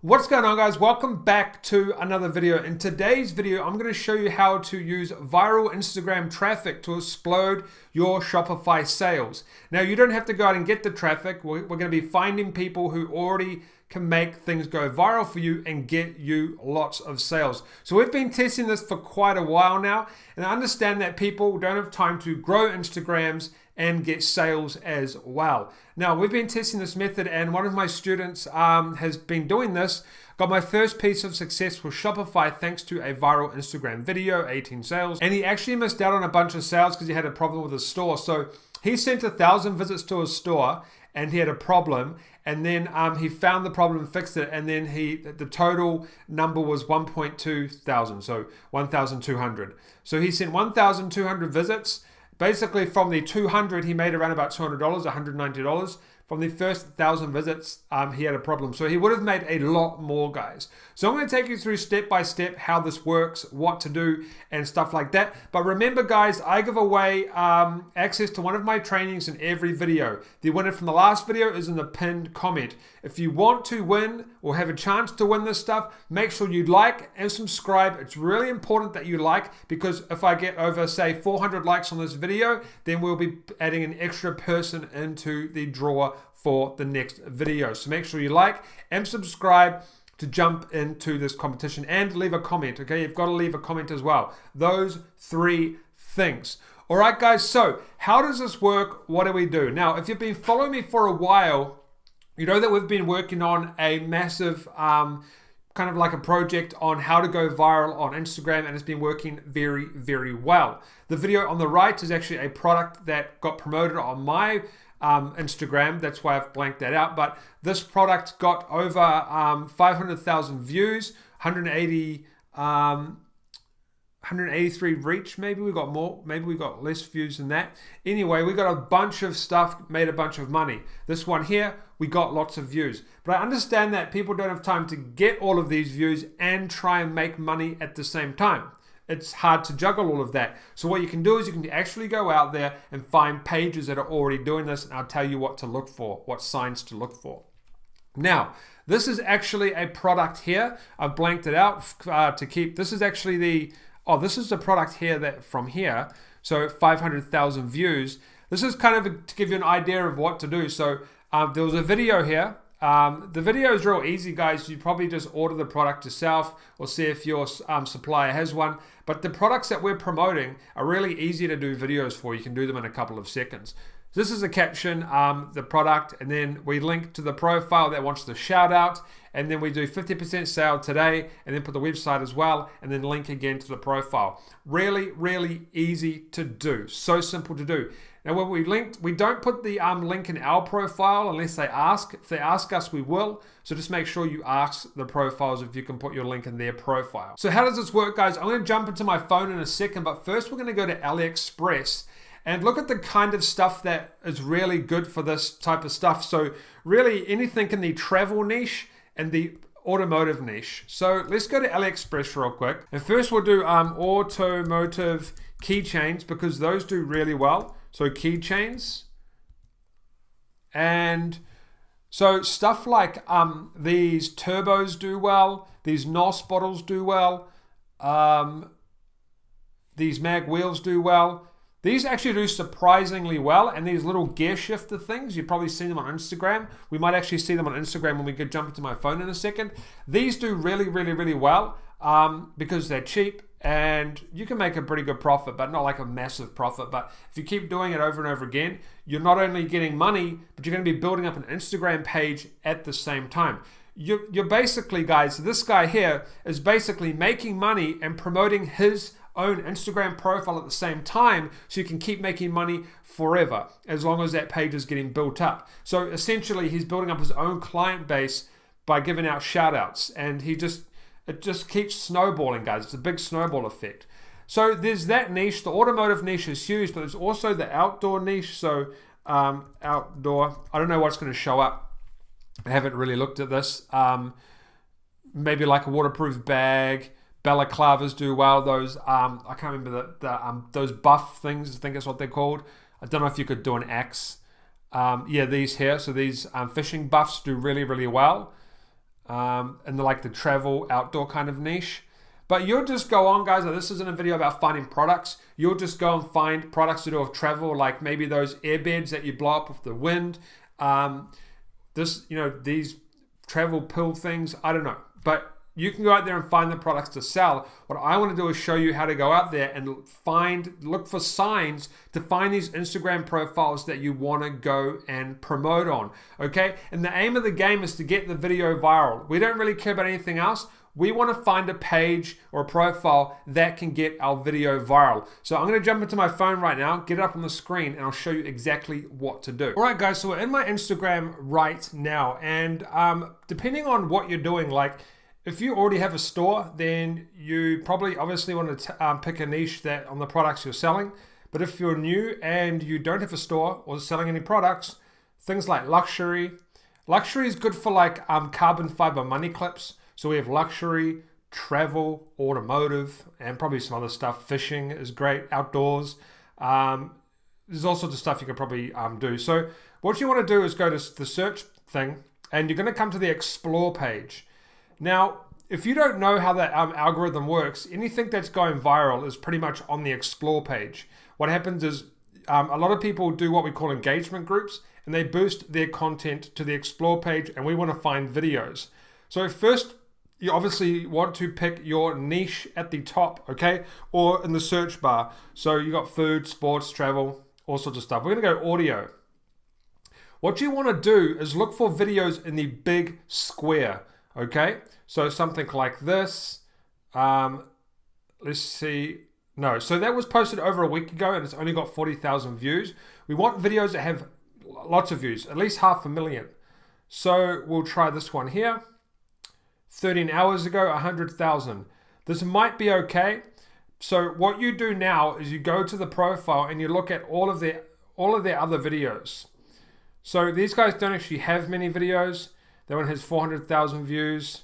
What's going on, guys? Welcome back to another video. In today's video, I'm going to show you how to use viral Instagram traffic to explode your Shopify sales. Now, you don't have to go out and get the traffic. We're going to be finding people who already can make things go viral for you and get you lots of sales. So we've been testing this for quite a while now, and I understand that people don't have time to grow Instagrams and get sales as well. Now, we've been testing this method, and one of my students has been doing this. Got my first piece of success with Shopify thanks to a viral Instagram video, 18 sales. And he actually missed out on a bunch of sales because he had a problem with his store. So he sent 1,000 visits to his store and he had a problem. And then he found the problem and fixed it. And then the total number was 1.2 thousand, so 1,200. So he sent 1,200 visits. Basically, from the 200, he made around about $200, $190. From the first 1,000 visits, he had a problem. So he would have made a lot more, guys. So I'm going to take you through step by step how this works, what to do, and stuff like that. But remember, guys, I give away access to one of my trainings in every video. The winner from the last video is in the pinned comment. If you want to win or have a chance to win this stuff, make sure you like and subscribe. It's really important that you like, because if I get over, say, 400 likes on this video, then we'll be adding an extra person into the draw for the next video. So make sure you like and subscribe to jump into this competition, and leave a comment. Okay, you've got to leave a comment as well. Those three things. All right, guys, so how does this work? What do we do? Now, if you've been following me for a while, you know that we've been working on a massive kind of like a project on how to go viral on Instagram, and it's been working very, very well. The video on the right is actually a product that got promoted on my Instagram. That's why I've blanked that out. But this product got over 500,000 views, 183 reach. Maybe we got more, maybe we got less views than that. Anyway, we got a bunch of stuff, made a bunch of money. This one here, we got lots of views. But I understand that people don't have time to get all of these views and try and make money at the same time. It's hard to juggle all of that. So what you can do is you can actually go out there and find pages that are already doing this, and I'll tell you what to look for, what signs to look for. Now, this is actually a product here. I've blanked it out to keep. This is actually this is the product here that from here. So 500,000 views. This is kind of to give you an idea of what to do. So there was a video here. The video is real easy, guys. You probably just order the product yourself or see if your supplier has one. But the products that we're promoting are really easy to do videos for. You can do them in a couple of seconds. This is a caption, the product, and then we link to the profile that wants the shout out, and then we do 50% sale today, and then put the website as well, and then link again to the profile. Really, really easy to do. So simple to do. Now, when we linked, we don't put the link in our profile unless they ask. If they ask us, we will. So just make sure you ask the profiles if you can put your link in their profile. So how does this work, guys? I'm going to jump into my phone in a second, but first we're going to go to AliExpress and look at the kind of stuff that is really good for this type of stuff. So really anything in the travel niche and the automotive niche. So let's go to AliExpress real quick. And first we'll do automotive keychains, because those do really well. So keychains, and so stuff like these turbos do well, these NOS bottles do well, these mag wheels do well. These actually do surprisingly well, and these little gear shifter things, you've probably seen them on Instagram. We might actually see them on Instagram when we could jump into my phone in a second. These do really, really, really well because they're cheap, and you can make a pretty good profit, but not like a massive profit. But if you keep doing it over and over again, you're not only getting money, but you're going to be building up an Instagram page at the same time. You're basically, guys, this guy here is basically making money and promoting his own Instagram profile at the same time, so you can keep making money forever as long as that page is getting built up. So essentially, he's building up his own client base by giving out shout outs, and it just keeps snowballing, guys. It's a big snowball effect. So there's that niche. The automotive niche is huge, but there's also the outdoor niche. So outdoor, I don't know what's going to show up. I haven't really looked at this. Maybe like a waterproof bag. Balaclavas do well. Those I can't remember those buff things. I think that's what they're called. I don't know if you could do an axe. Yeah, these here. So these fishing buffs do really, really well. in the travel outdoor kind of niche. But you'll just go on, guys. This isn't a video about finding products. You'll just go and find products to do with travel, like maybe those airbeds that you blow up with the wind. These travel pill things. I don't know, but you can go out there and find the products to sell. What I want to do is show you how to go out there and look for signs to find these Instagram profiles that you want to go and promote on. Okay, and the aim of the game is to get the video viral. We don't really care about anything else. We want to find a page or a profile that can get our video viral. So I'm going to jump into my phone right now, get it up on the screen, and I'll show you exactly what to do. All right, guys, so we're in my Instagram right now. And depending on what you're doing, like if you already have a store, then you probably obviously want to pick a niche that on the products you're selling. But if you're new and you don't have a store or selling any products, things like luxury. Luxury is good for like carbon fiber money clips. So we have luxury, travel, automotive, and probably some other stuff. Fishing is great, outdoors. There's all sorts of stuff you can probably do. So what you want to do is go to the search thing, and you're going to come to the explore page. Now, if you don't know how that algorithm works, anything that's going viral is pretty much on the explore page. What happens is a lot of people do what we call engagement groups, and they boost their content to the explore page, and we want to find videos. So first, you obviously want to pick your niche at the top, okay? Or in the search bar. So you got food, sports, travel, all sorts of stuff. We're gonna go audio. What you wanna do is look for videos in the big square, okay? So something like this. Let's see. No, so that was posted over a week ago and it's only got 40,000 views. We want videos that have lots of views, at least 500,000. So we'll try this one here. 13 hours ago, 100,000. This might be okay. So what you do now is you go to the profile and you look at all of their other videos. So these guys don't actually have many videos. That one has 400,000 views.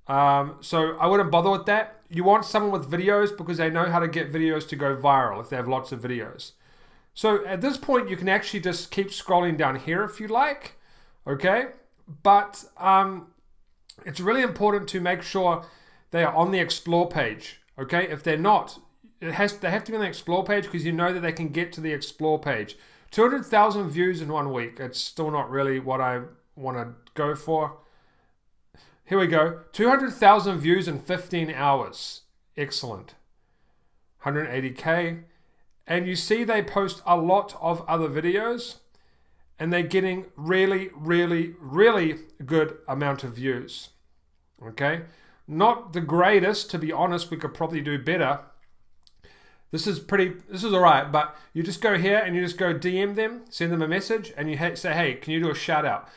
So I wouldn't bother with that. You want someone with videos because they know how to get videos to go viral if they have lots of videos. So at this point, you can actually just keep scrolling down here if you like. Okay, but it's really important to make sure they are on the explore page. Okay, if they're not, they have to be on the explore page because you know that they can get to the explore page. 200,000 views in 1 week. It's still not really what I want to go for. Here we go. 200,000 views in 15 hours. Excellent. 180K. And you see they post a lot of other videos and they're getting really, really, really good amount of views. Okay? Not the greatest, to be honest. We could probably do better. This is all right, but you just go here and you just go DM them, send them a message, and you say, hey, can you do a shout out?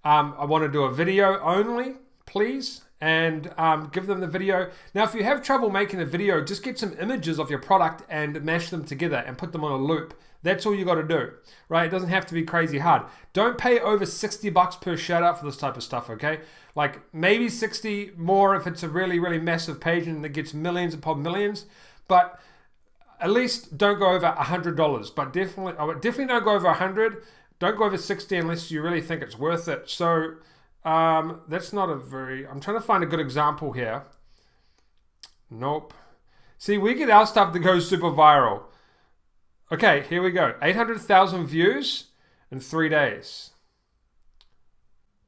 I want to do a video only, please, and give them the video. Now, if you have trouble making a video, just get some images of your product and mash them together and put them on a loop. That's all you got to do, right? It doesn't have to be crazy hard. Don't pay over $60 per shout out for this type of stuff, okay? Like maybe 60 more if it's a really, really massive page and it gets millions upon millions, but at least don't go over $100. But definitely don't go over 100. Don't go over 60 unless you really think it's worth it. So that's not a very, I'm trying to find a good example here. Nope. See, we get our stuff to go super viral. Okay, here we go. 800,000 views in 3 days.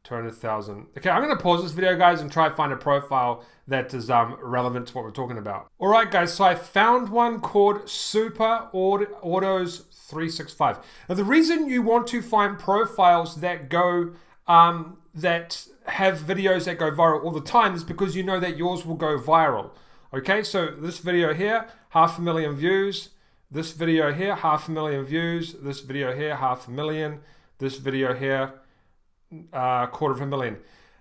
200,000. Okay, I'm going to pause this video, guys, and try to find a profile that is relevant to what we're talking about. All right, guys, so I found one called Super Autos 365. Now, the reason you want to find profiles that go, that have videos that go viral all the time is because you know that yours will go viral. Okay, so this video here, 500,000 views. This video here, 500,000 views. This video here, 500,000. This video here, 250,000.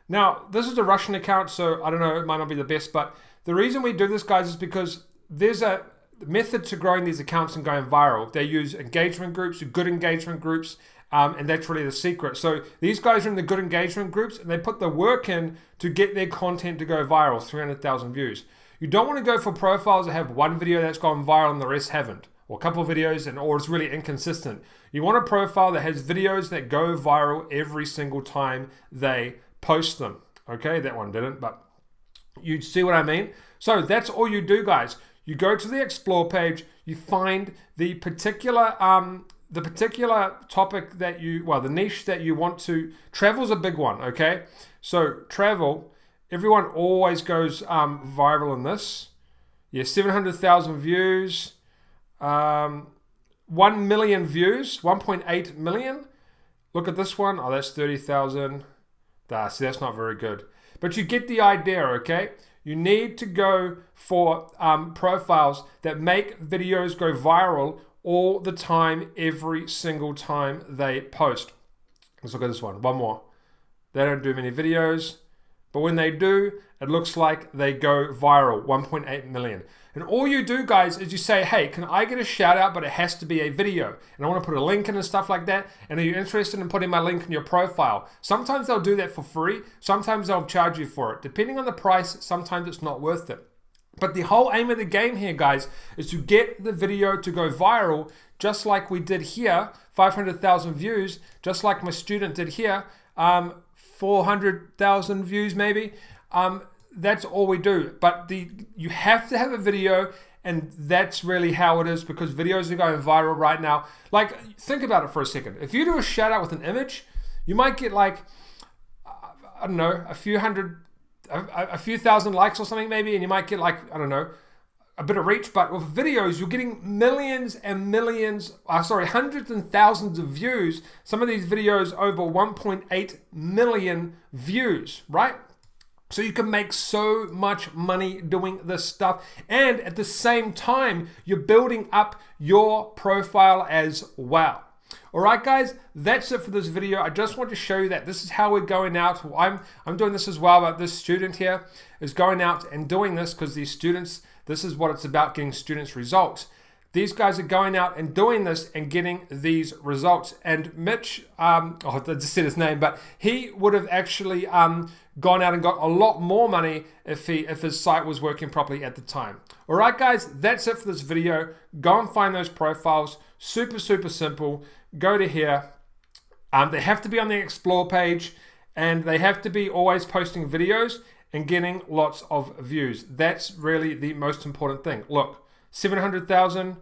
Now, this is a Russian account, so I don't know, it might not be the best, but the reason we do this, guys, is because there's a method to growing these accounts and going viral. They use engagement groups, good engagement groups, and that's really the secret. So these guys are in the good engagement groups, and they put the work in to get their content to go viral, 300,000 views. You don't want to go for profiles that have one video that's gone viral and the rest haven't, or a couple of videos, or it's really inconsistent. You want a profile that has videos that go viral every single time they post them. Okay, that one didn't, but you see what I mean? So that's all you do, guys. You go to the explore page, you find the particular topic that the niche that you want to. Travel's a big one, okay? So travel, everyone always goes viral in this. Yeah, 700,000 views, 1 million views, 1.8 million. Look at this one. Oh, that's 30,000. See, that's not very good. But you get the idea, okay? You need to go for profiles that make videos go viral all the time, every single time they post. Let's look at this one. One more. They don't do many videos, but when they do, it looks like they go viral, 1.8 million. And all you do, guys, is you say, hey, can I get a shout out, but it has to be a video. And I want to put a link in and stuff like that. And are you interested in putting my link in your profile? Sometimes they'll do that for free. Sometimes they'll charge you for it. Depending on the price, sometimes it's not worth it. But the whole aim of the game here, guys, is to get the video to go viral, just like we did here, 500,000 views, just like my student did here, 400,000 views maybe. That's all we do. But you have to have a video, and that's really how it is, because videos are going viral right now. Like, think about it for a second. If you do a shout out with an image, you might get like, I don't know, a few thousand likes or something maybe, and you might get like, I don't know, a bit of reach. But with videos, you're getting millions and millions, hundreds and thousands of views. Some of these videos over 1.8 million views, right? So you can make so much money doing this stuff. And at the same time, you're building up your profile as well. All right, guys, that's it for this video. I just want to show you that this is how we're going out. I'm doing this as well, but this student here is going out and doing this because these students, this is what it's about, getting students results. These guys are going out and doing this and getting these results. And Mitch, I just said his name, but he would have actually gone out and got a lot more money if his site was working properly at the time. All right, guys, that's it for this video. Go and find those profiles. Super, super simple. Go to here. They have to be on the explore page, and they have to be always posting videos and getting lots of views. That's really the most important thing. Look, 700,000,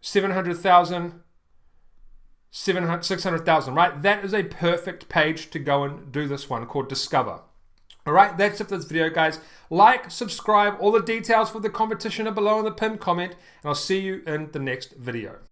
700,000, 600,000, right? That is a perfect page to go and do this one called Discover. All right, that's it for this video, guys. Like, subscribe, all the details for the competition are below in the pinned comment, and I'll see you in the next video.